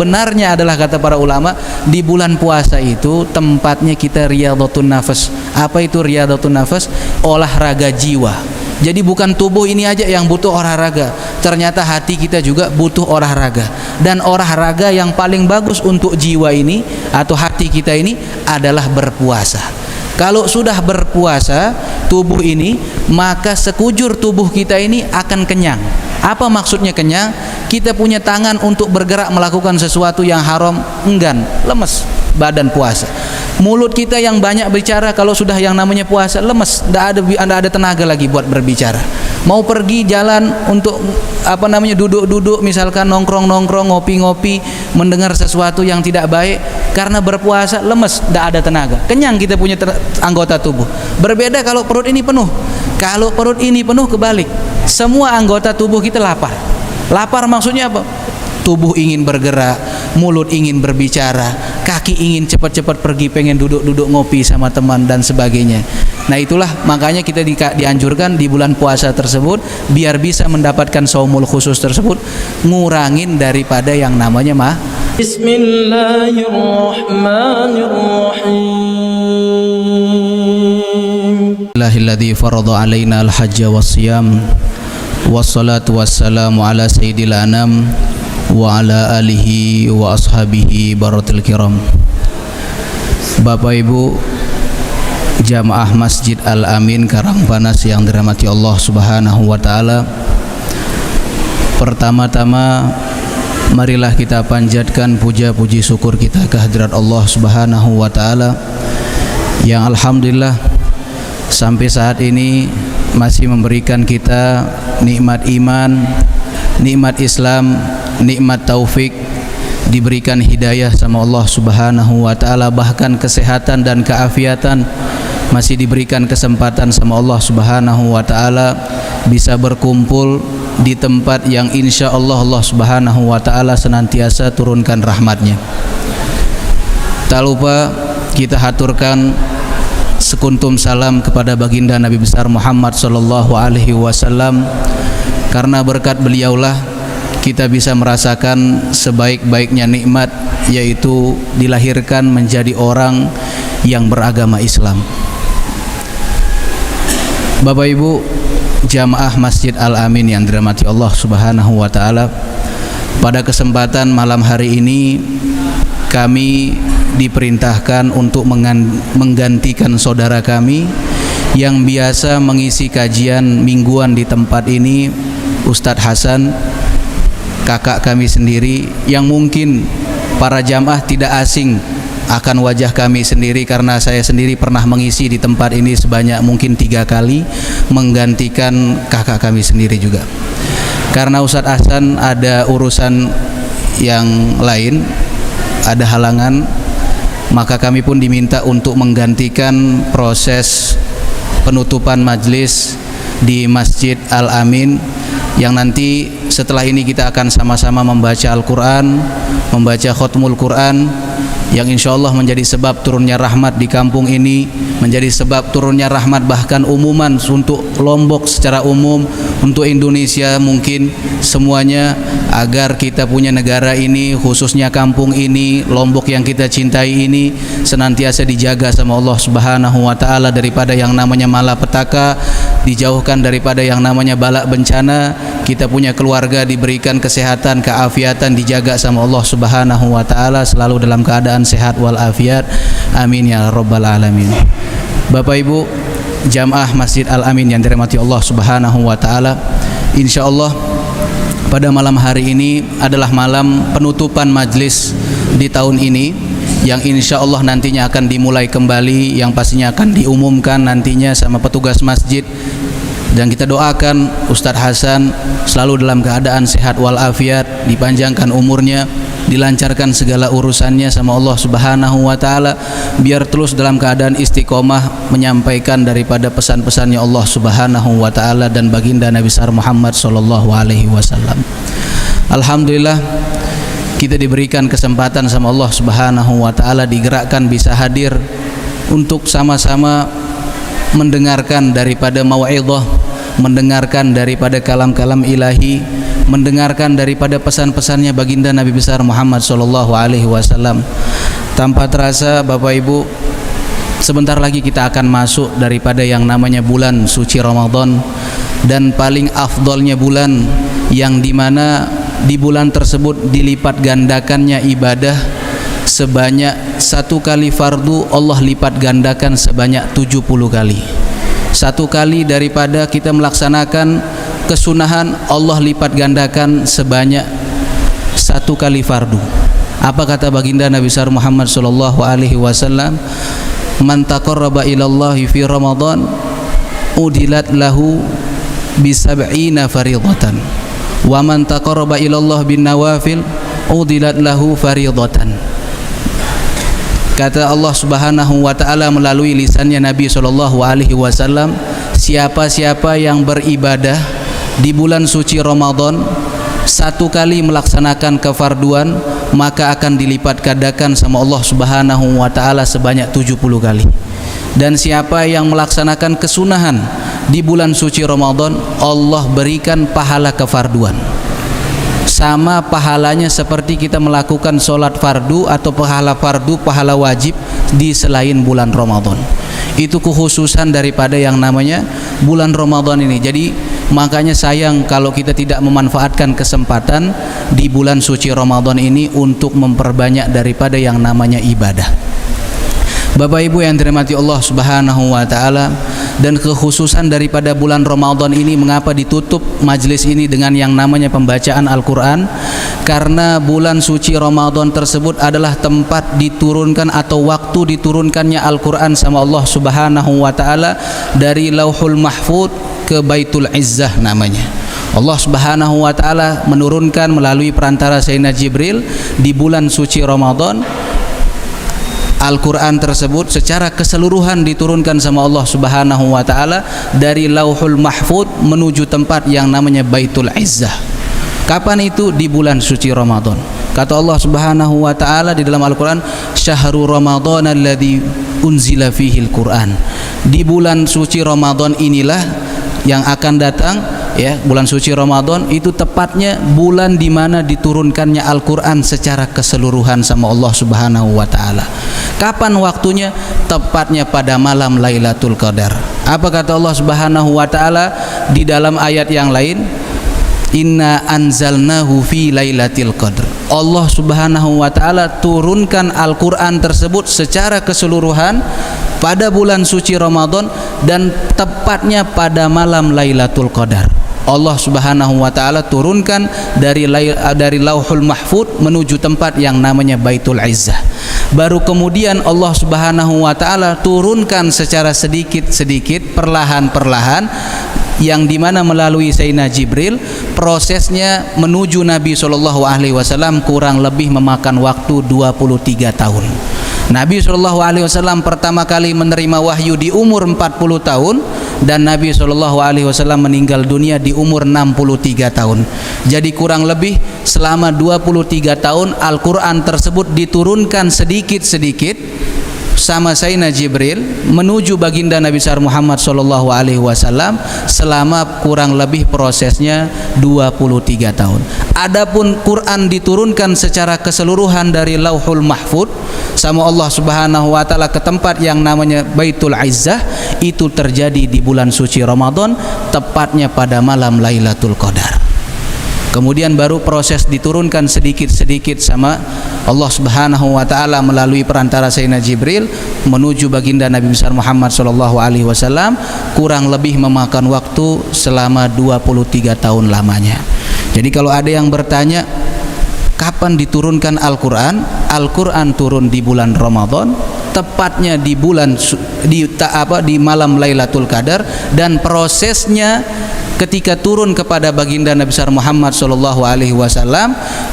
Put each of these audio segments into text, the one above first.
Benarnya adalah kata para ulama, di bulan puasa itu tempatnya kita riyadhatun nafas. Apa itu riyadhatun nafas? Olahraga jiwa. Jadi bukan tubuh ini aja yang butuh olahraga, ternyata hati kita juga butuh olahraga. Dan olahraga yang paling bagus untuk jiwa ini atau hati kita ini adalah berpuasa. Kalau sudah berpuasa tubuh ini, maka sekujur tubuh kita ini akan kenyang. Apa maksudnya kenyang? Kita punya tangan untuk bergerak melakukan sesuatu yang haram, enggan, lemes badan puasa. Mulut kita yang banyak bicara kalau sudah yang namanya puasa, lemes, tidak ada tenaga lagi buat berbicara. Mau pergi jalan untuk duduk-duduk, misalkan nongkrong-nongkrong, ngopi-ngopi, mendengar sesuatu yang tidak baik, karena berpuasa lemes, tidak ada tenaga. Kenyang kita punya anggota tubuh. Berbeda kalau perut ini penuh. Kalau perut ini penuh kebalik, semua anggota tubuh kita lapar. Lapar maksudnya apa? Tubuh ingin bergerak, mulut ingin berbicara, kaki ingin cepat-cepat pergi, pengen duduk-duduk ngopi sama teman dan sebagainya. Nah itulah makanya kita dianjurkan di bulan puasa tersebut, biar bisa mendapatkan saumul khusus tersebut, ngurangin daripada yang namanya Bismillahirrahmanirrahim. Allahilladzi farada alaina al-hajja was-siyam wassalatu wassalamu ala sayyidil anam wa ala alihi wa ashabihi baratil kiram. Bapak Ibu jamaah Masjid Al-Amin Karangpanas yang dirahmati Allah Subhanahu wa taala, pertama-tama marilah kita panjatkan puja-puji syukur kita kehadirat Allah Subhanahu wa taala yang alhamdulillah sampai saat ini masih memberikan kita nikmat iman, nikmat Islam, nikmat taufik, diberikan hidayah sama Allah Subhanahu wa taala, bahkan kesehatan dan keafiatan, masih diberikan kesempatan sama Allah Subhanahu wa taala bisa berkumpul di tempat yang insya Allah Allah Subhanahu wa taala senantiasa turunkan rahmatnya. Tak lupa kita haturkan sekuntum salam kepada baginda Nabi besar Muhammad sallallahu alaihi wasallam, karena berkat beliaulah kita bisa merasakan sebaik-baiknya nikmat, yaitu dilahirkan menjadi orang yang beragama Islam. Bapak Ibu jamaah Masjid Al-Amin yang dirahmati Allah Subhanahu wa taala, pada kesempatan malam hari ini kami diperintahkan untuk menggantikan saudara kami yang biasa mengisi kajian mingguan di tempat ini, Ustadz Hasan, kakak kami sendiri yang mungkin para jamaah tidak asing akan wajah kami sendiri, karena saya sendiri pernah mengisi di tempat ini sebanyak mungkin 3 kali menggantikan kakak kami sendiri juga. Karena Ustadz Hasan ada urusan yang lain, ada halangan, maka kami pun diminta untuk menggantikan proses penutupan majlis di Masjid Al-Amin, yang nanti setelah ini kita akan sama-sama membaca Al-Quran, membaca khutmul Quran, yang insya Allah menjadi sebab turunnya rahmat di kampung ini, menjadi sebab turunnya rahmat bahkan umuman untuk Lombok secara umum, untuk Indonesia mungkin semuanya, agar kita punya negara ini, khususnya kampung ini, Lombok yang kita cintai ini, senantiasa dijaga sama Allah Subhanahu wa taala daripada yang namanya malapetaka, dijauhkan daripada yang namanya bala bencana, kita punya keluarga diberikan kesehatan, keafiatan, dijaga sama Allah Subhanahu wa taala, selalu dalam keadaan sehat walafiat. Amin ya rabbal alamin. Bapak Ibu jamaah Masjid Al-Amin yang dirahmati Allah Subhanahu wa taala, insyaallah pada malam hari ini adalah malam penutupan majlis di tahun ini, yang insya Allah nantinya akan dimulai kembali, yang pastinya akan diumumkan nantinya sama petugas masjid. Dan kita doakan Ustadz Hasan selalu dalam keadaan sehat walafiat, dipanjangkan umurnya, dilancarkan segala urusannya sama Allah Subhanahu wa taala, biar terus dalam keadaan istiqomah menyampaikan daripada pesan-pesannya Allah Subhanahu wa taala dan baginda Nabi besar Muhammad sallallahu alaihi wasallam. Alhamdulillah kita diberikan kesempatan sama Allah Subhanahu wa taala, digerakkan bisa hadir untuk sama-sama mendengarkan daripada mau'izah, mendengarkan daripada kalam-kalam ilahi, mendengarkan daripada pesan-pesannya baginda Nabi besar Muhammad sallallahu alaihi wasallam. Tanpa terasa Bapak Ibu, sebentar lagi kita akan masuk daripada yang namanya bulan suci Ramadan, dan paling afdolnya bulan yang dimana di bulan tersebut dilipat gandakannya ibadah sebanyak 1 kali fardu, Allah lipat gandakan sebanyak 70 kali. 1 kali daripada kita melaksanakan kesunahan, Allah lipat gandakan sebanyak 1 kali fardu. Apa kata baginda Nabi besar Muhammad sallallahu alaihi wasallam? Man taqarraba ilallahi fi Ramadan udilat lahu bi 70 fariidatan wa man taqarraba ilallah bin nawafil udilat lahu fariidatan. Kata Allah Subhanahu wa taala melalui lisannya Nabi sallallahu alaihi wasallam, siapa-siapa yang beribadah di bulan suci Ramadan 1 kali melaksanakan kefarduan, maka akan dilipat gandakan sama Allah Subhanahu wa taala sebanyak 70 kali. Dan siapa yang melaksanakan kesunahan di bulan suci Ramadan, Allah berikan pahala kefarduan sama pahalanya seperti kita melakukan sholat fardu atau pahala fardu, pahala wajib di selain bulan Ramadan. Itu kekhususan daripada yang namanya bulan Ramadan ini. Jadi makanya sayang kalau kita tidak memanfaatkan kesempatan di bulan suci Ramadan ini untuk memperbanyak daripada yang namanya ibadah. Bapak Ibu yang dirahmati Allah Subhanahu wa taala, dan kekhususan daripada bulan Ramadan ini, mengapa ditutup majlis ini dengan yang namanya pembacaan Al-Qur'an? Karena bulan suci Ramadan tersebut adalah tempat diturunkan atau waktu diturunkannya Al-Qur'an sama Allah Subhanahu wa taala dari Lauhul Mahfuz ke Baitul Izzah namanya. Allah Subhanahu wa taala menurunkan melalui perantara Sayyidina Jibril di bulan suci Ramadan Al-Quran tersebut secara keseluruhan diturunkan sama Allah Subhanahu wa taala dari Lauhul Mahfuz menuju tempat yang namanya Baitul Izzah. Kapan itu? Di bulan suci Ramadan. Kata Allah Subhanahu wa taala di dalam Al-Quran, Syahrul Ramadan alladzi unzila fihil Quran. Di bulan suci Ramadan inilah yang akan datang, ya, bulan suci Ramadan itu tepatnya bulan di mana diturunkannya Al-Qur'an secara keseluruhan sama Allah Subhanahu wa taala. Kapan waktunya? Tepatnya pada malam Lailatul Qadar. Apa kata Allah Subhanahu wa taala di dalam ayat yang lain? Inna anzalnahu fi lailatul qadr. Allah Subhanahu wa taala turunkan Al-Qur'an tersebut secara keseluruhan pada bulan suci Ramadan dan tepatnya pada malam Lailatul Qadar. Allah Subhanahu wa taala turunkan dari Lauhul Mahfuz menuju tempat yang namanya Baitul Izzah. Baru kemudian Allah Subhanahu wa taala turunkan secara sedikit-sedikit, perlahan-perlahan, yang dimana melalui Sayyidina Jibril. Prosesnya menuju Nabi SAW kurang lebih memakan waktu 23 tahun. Nabi SAW pertama kali menerima wahyu di umur 40 tahun dan Nabi SAW meninggal dunia di umur 63 tahun. Jadi kurang lebih selama 23 tahun Al-Quran tersebut diturunkan sedikit-sedikit sama Sayyidina Jibril menuju baginda Nabi besar Muhammad SAW selama kurang lebih prosesnya 23 tahun. Adapun Quran diturunkan secara keseluruhan dari Lauhul Mahfuz sama Allah Subhanahu wa taala ke tempat yang namanya Baitul Izzah, itu terjadi di bulan suci Ramadan tepatnya pada malam Lailatul Qadar. Kemudian baru proses diturunkan sedikit-sedikit sama Allah Subhanahu wa taala melalui perantara Sayyidina Jibril menuju baginda Nabi besar Muhammad SAW, kurang lebih memakan waktu selama 23 tahun lamanya. Jadi kalau ada yang bertanya kapan diturunkan Al-Qur'an? Al-Qur'an turun di bulan Ramadan, tepatnya di bulan di malam Lailatul Qadar, dan prosesnya ketika turun kepada baginda Nabi besar Muhammad SAW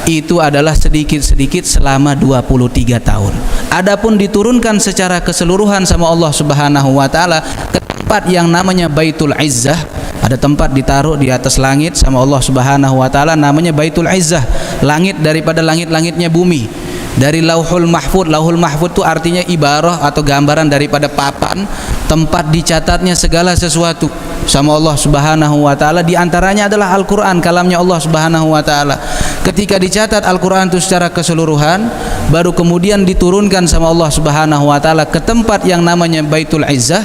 itu adalah sedikit-sedikit selama 23 tahun. Adapun diturunkan secara keseluruhan sama Allah Subhanahu wa taala ke tempat yang namanya Baitul Izzah, ada tempat ditaruh di atas langit sama Allah Subhanahu wa taala namanya Baitul Izzah, langit daripada langit-langitnya bumi. Dari Lauhul Mahfuz, Lauhul Mahfuz itu artinya ibarah atau gambaran daripada papan tempat dicatatnya segala sesuatu. sama Allah Subhanahu wa taala, di antaranya adalah Al-Qur'an, kalamnya Allah Subhanahu wa taala. Ketika dicatat Al-Qur'an itu secara keseluruhan, baru kemudian diturunkan sama Allah Subhanahu wa taala ke tempat yang namanya Baitul Izzah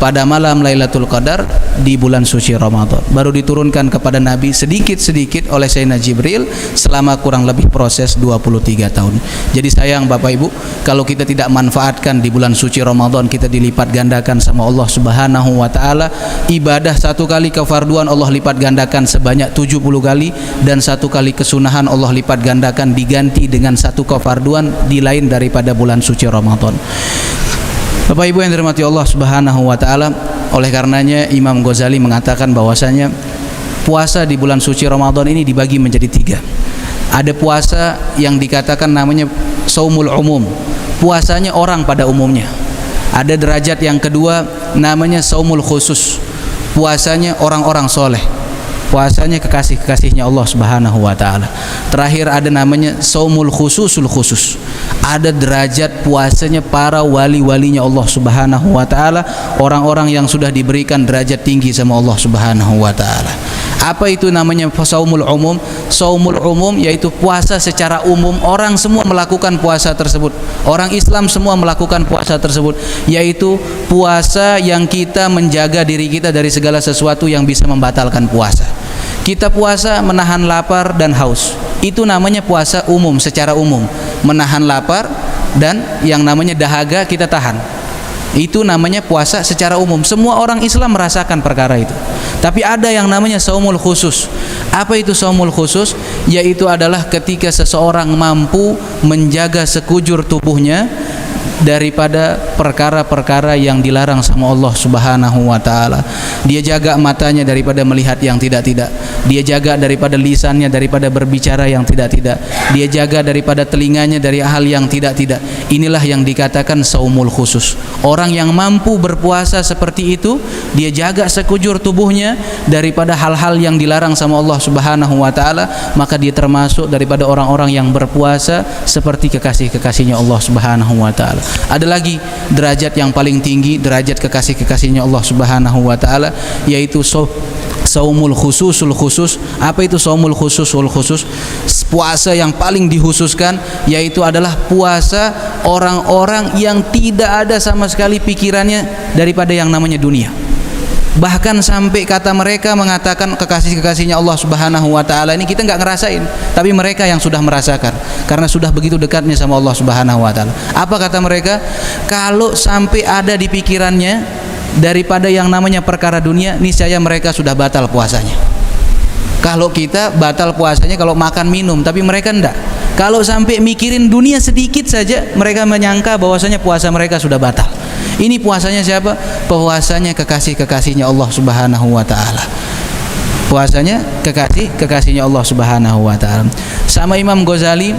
pada malam Lailatul Qadar di bulan suci Ramadan. Baru diturunkan kepada Nabi sedikit-sedikit oleh Sayyidina Jibril selama kurang lebih proses 23 tahun. Jadi sayang Bapak Ibu, kalau kita tidak manfaatkan di bulan suci Ramadan, kita dilipat gandakan sama Allah Subhanahu wa taala. Ibadah satu kali kefarduan Allah lipat gandakan sebanyak 70 kali, dan satu kali kesunahan Allah lipat gandakan diganti dengan satu kefarduan di lain daripada bulan suci Ramadan. Bapak Ibu yang dirahmati Allah Subhanahu wa taala, oleh karenanya Imam Ghazali mengatakan bahwasanya puasa di bulan suci Ramadan ini dibagi menjadi 3. Ada puasa yang dikatakan namanya saumul umum, puasanya orang pada umumnya. Ada derajat yang kedua namanya saumul khusus, puasanya orang-orang soleh, puasanya kekasih-kekasihnya Allah Subhanahu wa taala. Terakhir ada namanya saumul khususul khusus, ada derajat puasanya para wali-walinya Allah Subhanahu wa taala, orang-orang yang sudah diberikan derajat tinggi sama Allah Subhanahu wa taala. Apa itu namanya saumul umum? Saumul umum yaitu puasa secara umum, orang semua melakukan puasa tersebut, orang Islam semua melakukan puasa tersebut, yaitu puasa yang kita menjaga diri kita dari segala sesuatu yang bisa membatalkan puasa. Kita puasa menahan lapar dan haus, itu namanya puasa umum, secara umum. Menahan lapar dan yang namanya dahaga kita tahan, itu namanya puasa secara umum. Semua orang Islam merasakan perkara itu. Tapi ada yang namanya saumul khusus. Apa itu saumul khusus? Yaitu adalah ketika seseorang mampu menjaga sekujur tubuhnya daripada perkara-perkara yang dilarang sama Allah Subhanahu wa taala. Dia jaga matanya daripada melihat yang tidak-tidak. Dia jaga daripada lisannya daripada berbicara yang tidak-tidak. Dia jaga daripada telinganya dari hal yang tidak-tidak. Inilah yang dikatakan saumul khusus. Orang yang mampu berpuasa seperti itu, dia jaga sekujur tubuhnya daripada hal-hal yang dilarang sama Allah Subhanahu wa taala, maka dia termasuk daripada orang-orang yang berpuasa seperti kekasih-kekasihnya Allah Subhanahu wa taala. Ada lagi derajat yang paling tinggi, derajat kekasih-kekasihnya Allah Subhanahu wa taala, yaitu saumul khususul khusus. Apa itu saumul khususul khusus? Puasa yang paling dikhususkan, yaitu adalah puasa orang-orang yang tidak ada sama sekali pikirannya daripada yang namanya dunia. Bahkan sampai kata mereka mengatakan, kekasih-kekasihnya Allah Subhanahu wa taala ini kita nggak ngerasain, tapi mereka yang sudah merasakan karena sudah begitu dekatnya sama Allah Subhanahu wa taala. Apa kata mereka? Kalau sampai ada di pikirannya daripada yang namanya perkara dunia, niscaya mereka sudah batal puasanya. Kalau kita batal puasanya kalau makan minum, tapi mereka enggak. Kalau sampai mikirin dunia sedikit saja, mereka menyangka bahwasanya puasa mereka sudah batal. Ini puasanya siapa? Puasanya kekasih-kekasihnya Allah Subhanahu wa taala. Puasanya kekasih-kekasihnya Allah Subhanahu wa taala. Sama Imam Ghazali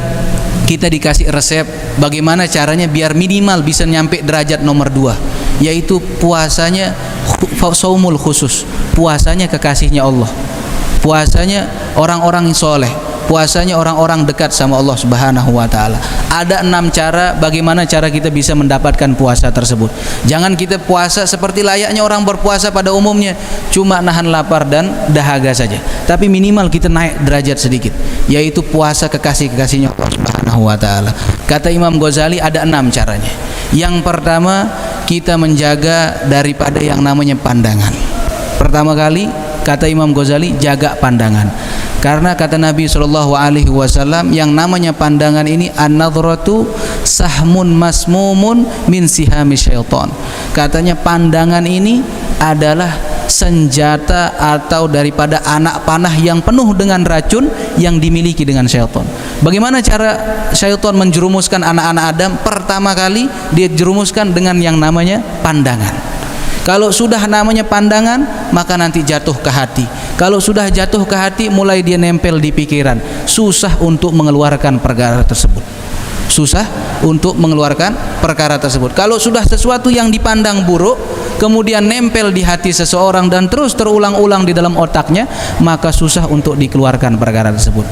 kita dikasih resep bagaimana caranya biar minimal bisa nyampe derajat nomor 2, yaitu puasanya saumul khusus, puasanya kekasihnya Allah, puasanya orang-orang soleh, puasanya orang-orang dekat sama Allah Subhanahu wa taala. Ada 6 cara bagaimana cara kita bisa mendapatkan puasa tersebut. Jangan kita puasa seperti layaknya orang berpuasa pada umumnya, cuma nahan lapar dan dahaga saja. Tapi minimal kita naik derajat sedikit, yaitu puasa kekasih-kekasihnya Allah Subhanahu wa taala. Kata Imam Ghazali ada 6 caranya. Yang pertama, kita menjaga daripada yang namanya pandangan. Pertama kali kata Imam Ghazali, jaga pandangan. Karena kata Nabi SAW, yang namanya pandangan ini an-nadhratu sahmun masmumun min sihami syaitan. Katanya pandangan ini adalah senjata atau daripada anak panah yang penuh dengan racun yang dimiliki dengan syaitan. Bagaimana cara syaitan menjerumuskan anak-anak Adam? Pertama kali dia jerumuskan dengan yang namanya pandangan. Kalau sudah namanya pandangan, maka nanti jatuh ke hati. Kalau sudah jatuh ke hati, mulai dia nempel di pikiran. Susah untuk mengeluarkan perkara tersebut. Susah untuk mengeluarkan perkara tersebut. Kalau sudah sesuatu yang dipandang buruk, kemudian nempel di hati seseorang dan terus terulang-ulang di dalam otaknya, maka susah untuk dikeluarkan perkara tersebut.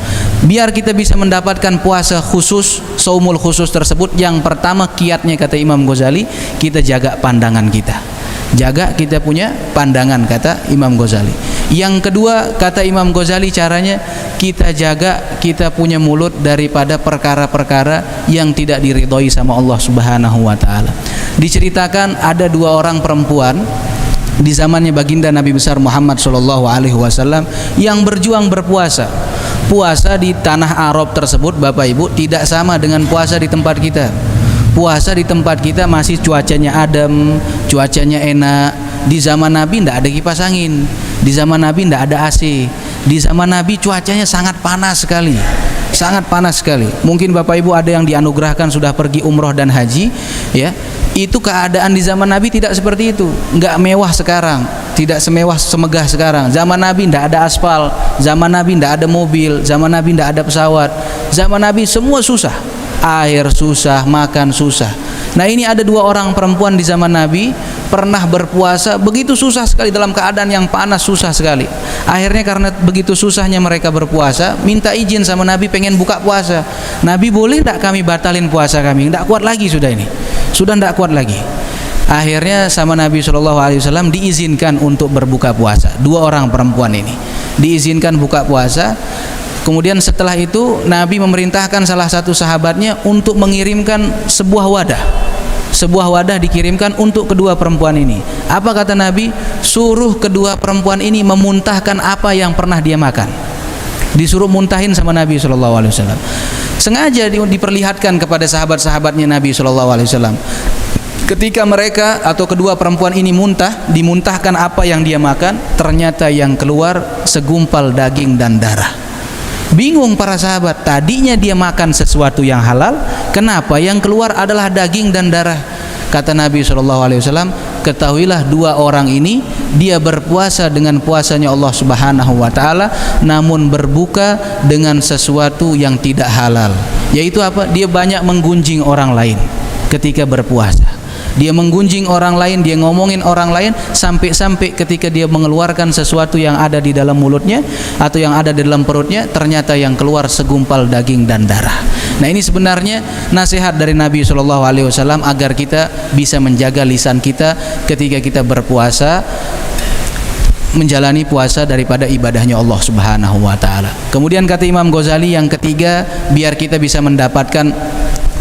Biar kita bisa mendapatkan puasa khusus, saumul khusus tersebut, yang pertama kiatnya kata Imam Ghazali, kita jaga pandangan kita. Jaga kita punya pandangan, kata Imam Ghazali. Yang kedua, kata Imam Ghazali, caranya kita jaga kita punya mulut daripada perkara-perkara yang tidak diridhoi sama Allah Subhanahu wa taala. Diceritakan ada dua orang perempuan di zamannya baginda Nabi besar Muhammad sallallahu alaihi wasallam yang berjuang berpuasa. Puasa di tanah Arab tersebut, Bapak Ibu, tidak sama dengan puasa di tempat kita. Puasa di tempat kita masih cuacanya adem, cuacanya enak. Di zaman Nabi tidak ada kipas angin, di zaman Nabi tidak ada AC, di zaman Nabi cuacanya sangat panas sekali, sangat panas sekali. Mungkin Bapak Ibu ada yang dianugerahkan sudah pergi umroh dan haji, ya. Itu keadaan di zaman Nabi tidak seperti itu, nggak mewah sekarang, tidak semewah semegah sekarang. Zaman Nabi tidak ada aspal, zaman Nabi tidak ada mobil, zaman Nabi tidak ada pesawat, zaman Nabi semua susah. Air susah, makan susah. Nah, ini ada dua orang perempuan di zaman Nabi pernah berpuasa begitu susah sekali, dalam keadaan yang panas, susah sekali. Akhirnya karena begitu susahnya mereka berpuasa, minta izin sama Nabi pengen buka puasa. Nabi, boleh tidak kami batalin puasa kami? Tidak kuat lagi sudah ini. Sudah tidak kuat lagi. Akhirnya sama Nabi SAW diizinkan untuk berbuka puasa. Dua orang perempuan ini diizinkan buka puasa. Kemudian setelah itu Nabi memerintahkan salah satu sahabatnya untuk mengirimkan sebuah wadah. Sebuah wadah dikirimkan untuk kedua perempuan ini. Apa kata Nabi? Suruh kedua perempuan ini memuntahkan apa yang pernah dia makan. Disuruh muntahin sama Nabi SAW. Sengaja diperlihatkan kepada sahabat-sahabatnya Nabi SAW. Ketika mereka atau kedua perempuan ini dimuntahkan apa yang dia makan, ternyata yang keluar segumpal daging dan darah. Bingung para sahabat, tadinya dia makan sesuatu yang halal, kenapa yang keluar adalah daging dan darah? Kata Nabi SAW, ketahuilah dua orang ini dia berpuasa dengan puasanya Allah Subhanahu wa taala, namun berbuka dengan sesuatu yang tidak halal. Yaitu apa? Dia banyak menggunjing orang lain ketika berpuasa. Dia menggunjing orang lain, dia ngomongin orang lain, sampai-sampai ketika dia mengeluarkan sesuatu yang ada di dalam mulutnya atau yang ada di dalam perutnya, ternyata yang keluar segumpal daging dan darah. Nah, ini sebenarnya nasihat dari Nabi SAW agar kita bisa menjaga lisan kita ketika kita berpuasa, menjalani puasa daripada ibadahnya Allah Subhanahu wa taala. Kemudian kata Imam Ghazali, yang ketiga, biar kita bisa mendapatkan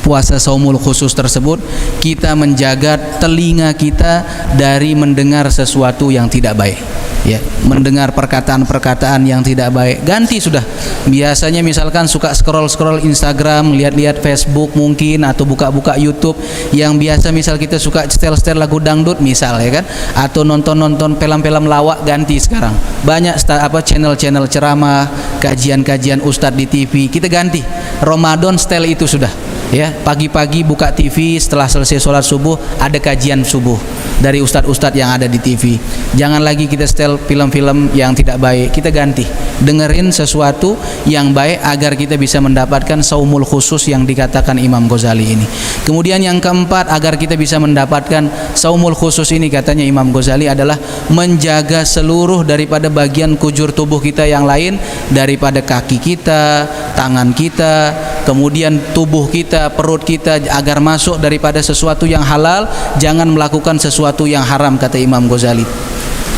puasa saumul khusus tersebut, kita menjaga telinga kita dari mendengar sesuatu yang tidak baik, ya, mendengar perkataan-perkataan yang tidak baik. Ganti sudah. Biasanya misalkan suka scroll Instagram, lihat-lihat Facebook mungkin, atau buka-buka YouTube yang biasa, misal kita suka setel lagu dangdut misal, ya kan, atau nonton film-film lawak. Ganti sekarang banyak channel-channel ceramah, kajian-kajian ustadz di TV. Kita ganti. Ramadan setel itu sudah. Ya, pagi-pagi buka TV, setelah selesai sholat subuh ada kajian subuh dari ustadz-ustadz yang ada di TV. Jangan lagi kita setel film-film yang tidak baik, kita ganti, dengerin sesuatu yang baik agar kita bisa mendapatkan saumul khusus yang dikatakan Imam Ghazali ini. Kemudian yang keempat, agar kita bisa mendapatkan saumul khusus ini, katanya Imam Ghazali, adalah menjaga seluruh daripada bagian kujur tubuh kita yang lain, daripada kaki kita, tangan kita, kemudian tubuh kita, perut kita, agar masuk daripada sesuatu yang halal, jangan melakukan sesuatu yang haram, kata Imam Ghazali.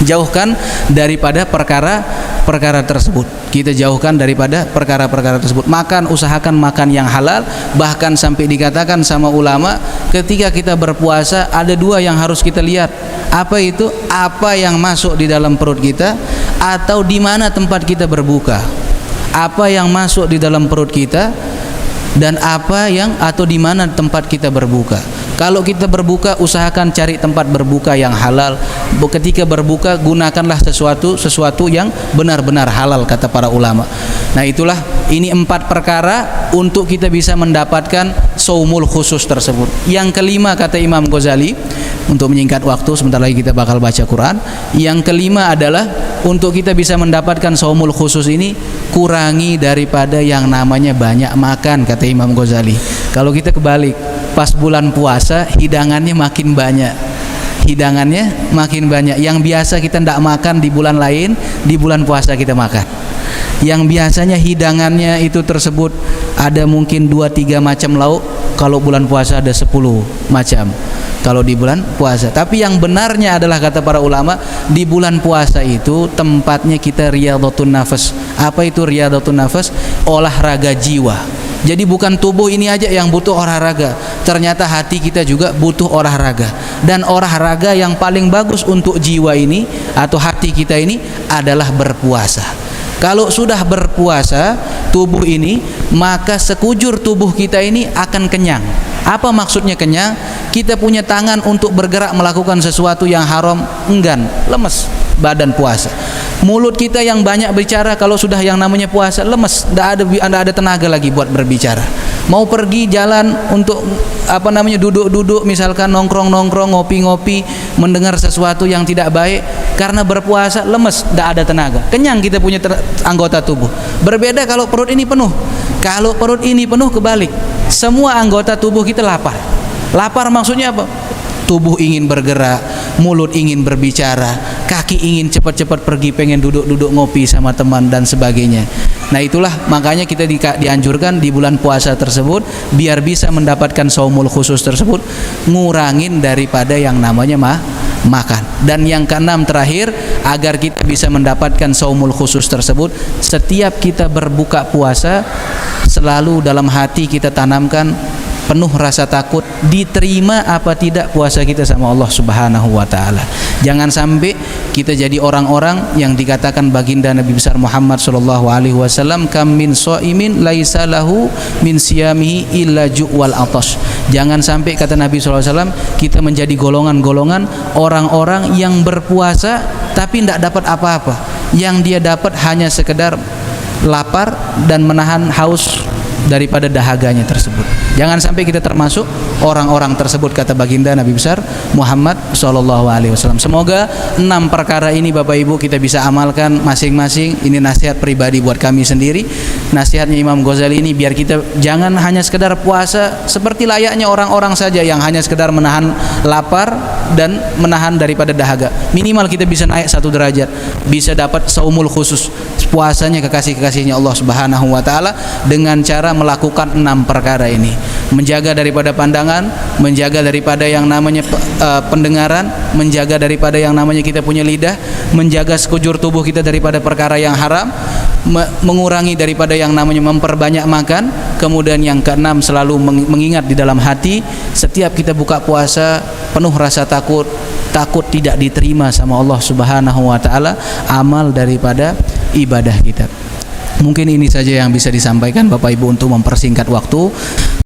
Jauhkan daripada perkara tersebut. Kita jauhkan daripada perkara-perkara tersebut. Usahakan makan yang halal. Bahkan sampai dikatakan sama ulama, ketika kita berpuasa ada dua yang harus kita lihat. Apa itu? Apa yang masuk di dalam perut kita, atau di mana tempat kita berbuka. Apa yang masuk di dalam perut kita, dan atau di mana tempat kita berbuka. Kalau kita berbuka, usahakan cari tempat berbuka yang halal. Ketika berbuka, gunakanlah sesuatu yang benar-benar halal, kata para ulama. Nah, itulah, ini 4 perkara untuk kita bisa mendapatkan saumul khusus tersebut. Yang kelima, kata Imam Ghazali, untuk menyingkat waktu, sebentar lagi kita bakal baca Quran. Yang kelima adalah untuk kita bisa mendapatkan saumul khusus ini, kurangi daripada yang namanya banyak makan, kata Imam Ghazali. Kalau kita kebalik, pas bulan puasa hidangannya makin banyak. Yang biasa kita tidak makan di bulan lain, di bulan puasa kita makan. Yang biasanya hidangannya itu tersebut ada mungkin 2-3 macam lauk, kalau bulan puasa ada 10 macam. kalau di bulan puasa. Tapi yang benarnya adalah kata para ulama, di bulan puasa itu tempatnya kita riyadhatun nafas. Apa itu riyadhatun nafas? Olahraga jiwa. Jadi bukan tubuh ini aja yang butuh olahraga, ternyata hati kita juga butuh olahraga. Dan olahraga yang paling bagus untuk jiwa ini atau hati kita ini adalah berpuasa. Kalau sudah berpuasa tubuh ini, maka sekujur tubuh kita ini akan kenyang. Apa maksudnya kenyang? Kita punya tangan untuk bergerak melakukan sesuatu yang haram, enggan, lemes badan puasa. Mulut kita yang banyak bicara kalau sudah yang namanya puasa, lemes, tidak ada tenaga lagi buat berbicara. Mau pergi jalan untuk duduk-duduk, misalkan nongkrong-nongkrong, ngopi-ngopi, mendengar sesuatu yang tidak baik, karena berpuasa lemes, tidak ada tenaga. Kenyang kita punya anggota tubuh. Berbeda kalau perut ini penuh. Kalau perut ini penuh, kebalik. Semua anggota tubuh kita lapar. Lapar maksudnya apa? Tubuh ingin bergerak, mulut ingin berbicara, kaki ingin cepat-cepat pergi, pengen duduk-duduk ngopi sama teman dan sebagainya. Nah itulah makanya kita dianjurkan di bulan puasa tersebut, biar bisa mendapatkan saumul khusus tersebut, ngurangin daripada yang namanya makan. Dan yang keenam terakhir, agar kita bisa mendapatkan saumul khusus tersebut, setiap kita berbuka puasa selalu dalam hati kita tanamkan penuh rasa takut, diterima apa tidak puasa kita sama Allah Subhanahu wa taala. Jangan sampai kita jadi orang-orang yang dikatakan baginda Nabi besar Muhammad sallallahu alaihi wasallam, kam min shaimin laisa lahu min siyamihi illa ju' wal atash. Jangan sampai kata Nabi sallallahu alaihi wasallam kita menjadi golongan-golongan orang-orang yang berpuasa tapi tidak dapat apa-apa. Yang dia dapat hanya sekedar lapar dan menahan haus daripada dahaganya tersebut. Jangan sampai kita termasuk orang-orang tersebut, kata baginda Nabi besar Muhammad sallallahu alaihi wasallam. Semoga 6 perkara ini Bapak Ibu kita bisa amalkan masing-masing. Ini nasihat pribadi buat kami sendiri. Nasihatnya Imam Ghazali ini biar kita jangan hanya sekedar puasa seperti layaknya orang-orang saja yang hanya sekedar menahan lapar dan menahan daripada dahaga. Minimal kita bisa naik 1 derajat, bisa dapat saumul khusus, puasanya kekasih-kekasihnya Allah Subhanahu wa taala dengan cara melakukan 6 perkara ini. Menjaga daripada pandangan, menjaga daripada yang namanya pendengaran, menjaga daripada yang namanya kita punya lidah, menjaga sekujur tubuh kita daripada perkara yang haram, mengurangi daripada yang namanya memperbanyak makan. Kemudian yang keenam, selalu mengingat di dalam hati setiap kita buka puasa penuh rasa takut tidak diterima sama Allah Subhanahu wa taala amal daripada ibadah kita. Mungkin ini saja yang bisa disampaikan Bapak Ibu untuk mempersingkat waktu.